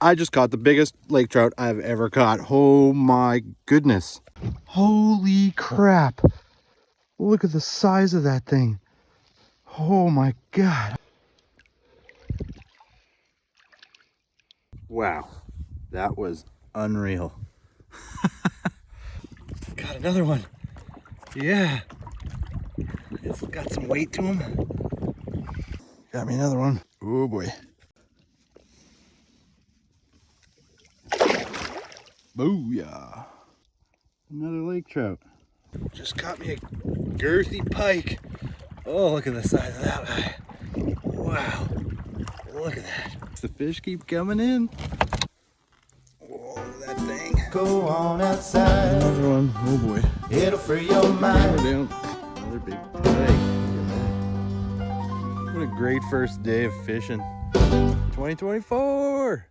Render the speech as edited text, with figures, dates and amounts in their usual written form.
I just caught the biggest lake trout I've ever caught. Oh my goodness. Holy crap. Look at the size of that thing. Oh my God. Wow, that was unreal. Got another one. Yeah, it's got some weight to him. Got me another one. Oh boy. Booyah. Another lake trout. Just caught me a girthy pike. Oh, look at the size of that guy. Wow, look at that. The fish keep coming in. Oh, that thing. Go on outside. Another one. Oh boy. It'll free your mind. Down. Another big pike. Look at that. What a great first day of fishing. 2024.